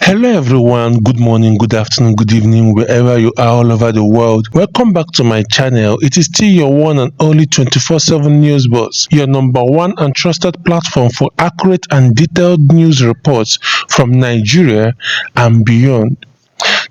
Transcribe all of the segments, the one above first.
Hello everyone, good morning, good afternoon, good evening, wherever you are all over the world. Welcome back to my channel. It is still your one and only 24/7 News Boss, your number one and trusted platform for accurate and detailed news reports from Nigeria and beyond.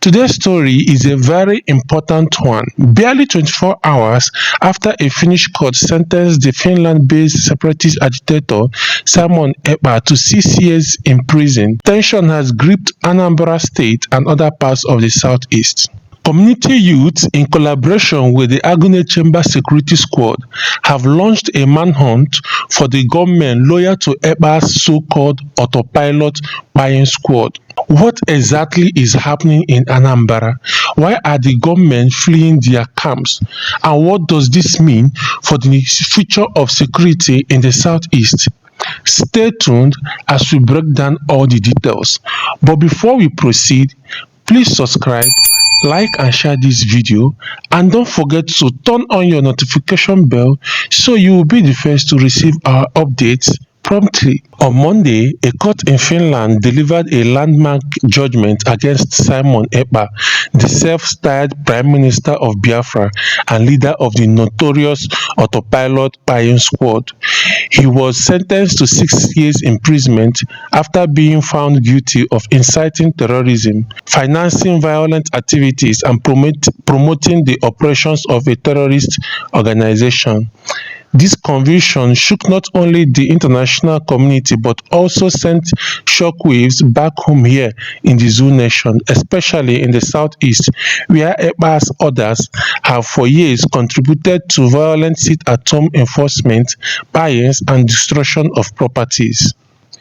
Today's story is a very important one. Barely 24 hours after a Finnish court sentenced the Finland-based separatist agitator Simon Ekpa to 6 years in prison, tension has gripped Anambra State and other parts of the southeast. Community youths, in collaboration with the Agune Chamber Security Squad, have launched a manhunt for the gunmen loyal to Ekpa's so-called autopilot buying squad. What exactly is happening in Anambra? Why are the gunmen fleeing their camps? And what does this mean for the future of security in the southeast? Stay tuned as we break down all the details. But before we proceed, please subscribe, like and share this video, and don't forget to turn on your notification bell so you will be the first to receive our updates promptly. On Monday, a court in Finland delivered a landmark judgment against Simon Ekpa, the self-styled Prime Minister of Biafra and leader of the notorious autopilot buying squad. He was sentenced to 6 years imprisonment after being found guilty of inciting terrorism, financing violent activities, and promoting the operations of a terrorist organization. This conviction shook not only the international community but also sent shockwaves back home here in the Zoo Nation, especially in the southeast, where Ekpa's others have for years contributed to violent sit-at-home enforcement, bias, and destruction of properties.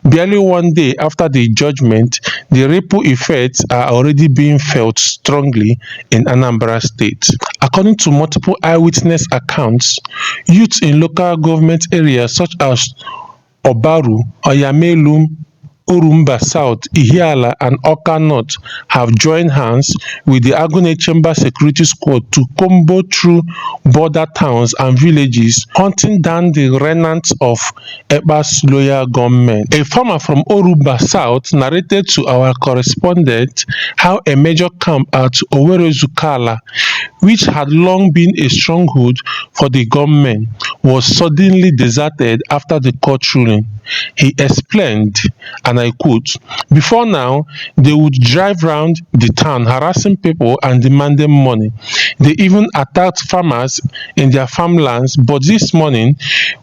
Barely 1 day after the judgment, the ripple effects are already being felt strongly in Anambra State. According to multiple eyewitness accounts, youths in local government areas such as Obaru, Oyamelum, Urumba South, Ihiala, and Oka North have joined hands with the Agune Chamber Security Squad to combo through border towns and villages, hunting down the remnants of Ekpa's loyal gunmen. A farmer from Urumba South narrated to our correspondent how a major camp at Owerezukala, which had long been a stronghold for the gunmen, was suddenly deserted after the court ruling. He explained, and I quote, "Before now, they would drive round the town harassing people and demanding money. They even attacked farmers in their farmlands, but this morning,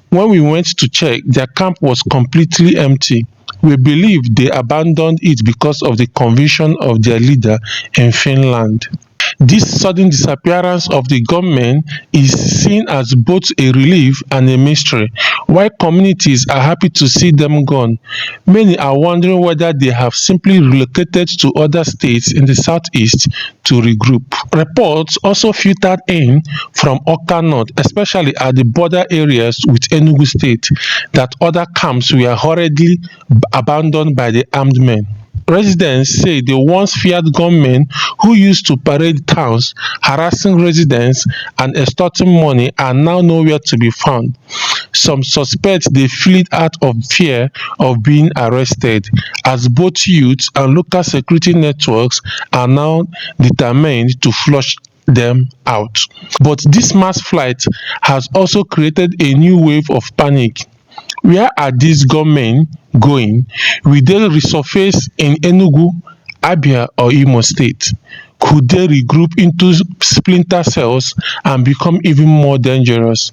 when we went to check, their camp was completely empty. We believe they abandoned it because of the conviction of their leader in Finland." This sudden disappearance of the gunmen is seen as both a relief and a mystery. While communities are happy to see them gone, many are wondering whether they have simply relocated to other states in the southeast to regroup. Reports also filtered in from Oka North, especially at the border areas with Enugu State, that other camps were hurriedly abandoned by the armed men. Residents say the once feared gunmen who used to parade towns, harassing residents and extorting money are now nowhere to be found. Some suspect they fled out of fear of being arrested, as both youth and local security networks are now determined to flush them out. But this mass flight has also created a new wave of panic. Where are these gunmen going? Will they resurface in Enugu, Abia, or Imo State? Could they regroup into splinter cells and become even more dangerous?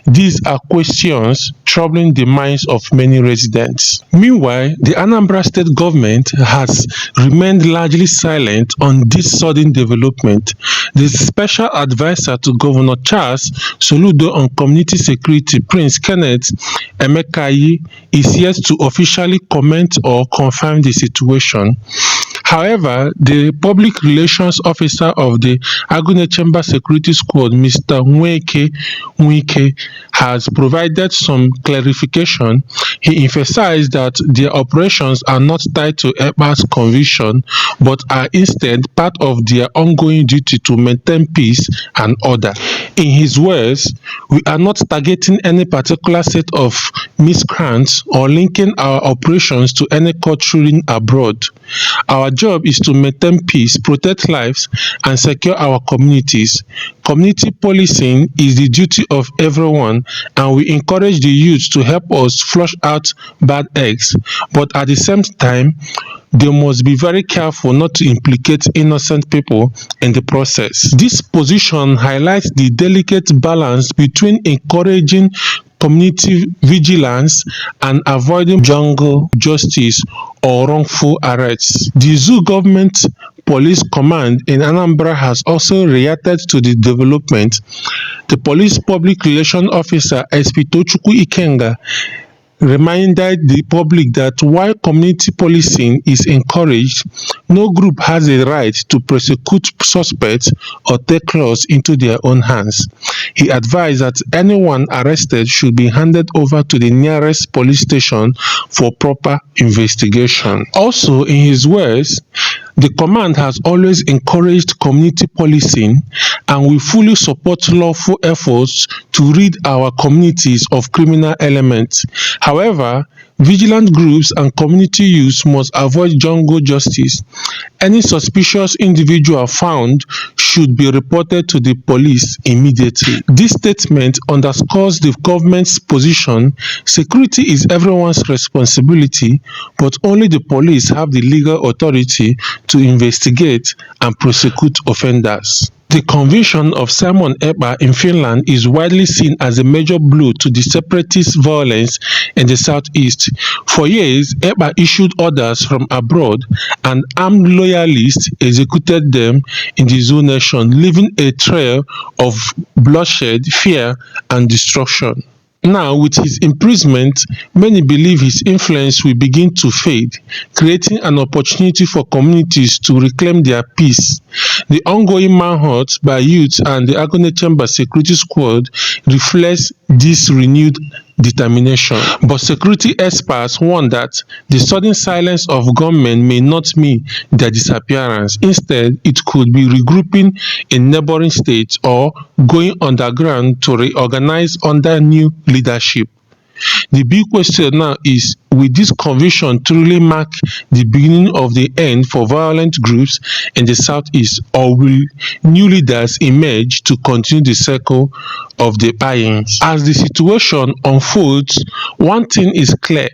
These are questions troubling the minds of many residents. Meanwhile, the Anambra State government has remained largely silent on this sudden development. The special advisor to Governor Charles Soludo on community security, Prince Kenneth Emekayi, is yet to officially comment or confirm the situation. However, the public relations officer of the Agune Chamber Security Squad, Mr. Nweke, has provided some clarification. He emphasized that their operations are not tied to Ekpa's conviction but are instead part of their ongoing duty to maintain peace and order. In his words, "We are not targeting any particular set of miscreants or linking our operations to any court ruling abroad. Our job is to maintain peace, protect lives, and secure our communities. Community policing is the duty of everyone, and we encourage the youth to help us flush out bad eggs, but at the same time, they must be very careful not to implicate innocent people in the process." This position highlights the delicate balance between encouraging community vigilance and avoiding jungle justice or wrongful arrests. The Zoo Government Police Command in Anambra has also reacted to the development. The police public relations officer SP Tochukwu Ikenga reminded the public that while community policing is encouraged, no group has a right to prosecute suspects or take laws into their own hands. He advised that anyone arrested should be handed over to the nearest police station for proper investigation. Also, in his words, the command has always encouraged community policing and we fully support lawful efforts to rid our communities of criminal elements. However, vigilant groups and community youths must avoid jungle justice. Any suspicious individual found should be reported to the police immediately. This statement underscores the government's position. Security is everyone's responsibility, but only the police have the legal authority to investigate and prosecute offenders. The conviction of Simon Ekpa in Finland is widely seen as a major blow to the separatist violence in the southeast. For years, Ekpa issued orders from abroad and armed loyalists executed them in the Zoo nation, leaving a trail of bloodshed, fear, and destruction. Now, with his imprisonment, many believe his influence will begin to fade, creating an opportunity for communities to reclaim their peace. The ongoing manhunt by youth and the Agone Chamber Security Squad reflects this renewed determination. But security experts warn that the sudden silence of gunmen may not mean their disappearance. Instead, it could be regrouping in neighboring states or going underground to reorganize under new leadership. The big question now is, will this conviction truly mark the beginning of the end for violent groups in the southeast, or will new leaders emerge to continue the cycle of the buy-ins? As the situation unfolds, one thing is clear: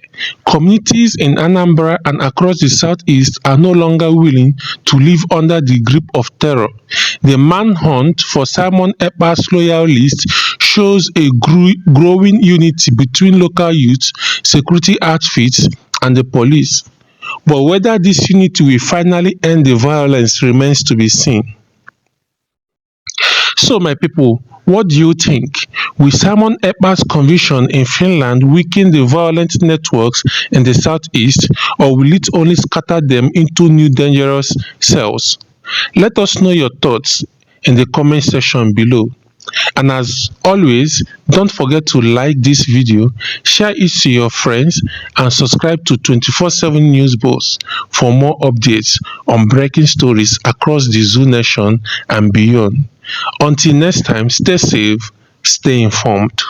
communities in Anambra and across the southeast are no longer willing to live under the grip of terror. The manhunt for Simon Ekpa's loyalists shows a growing unity between local youth, security outfits, and the police. But whether this unity will finally end the violence remains to be seen. So, my people, what do you think? Will Simon Ekpa's conviction in Finland weaken the violent networks in the southeast, or will it only scatter them into new dangerous cells? Let us know your thoughts in the comment section below. And as always, don't forget to like this video, share it to your friends, and subscribe to 24/7 News Boss for more updates on breaking stories across the Zoo Nation and beyond. Until next time, stay safe, stay informed.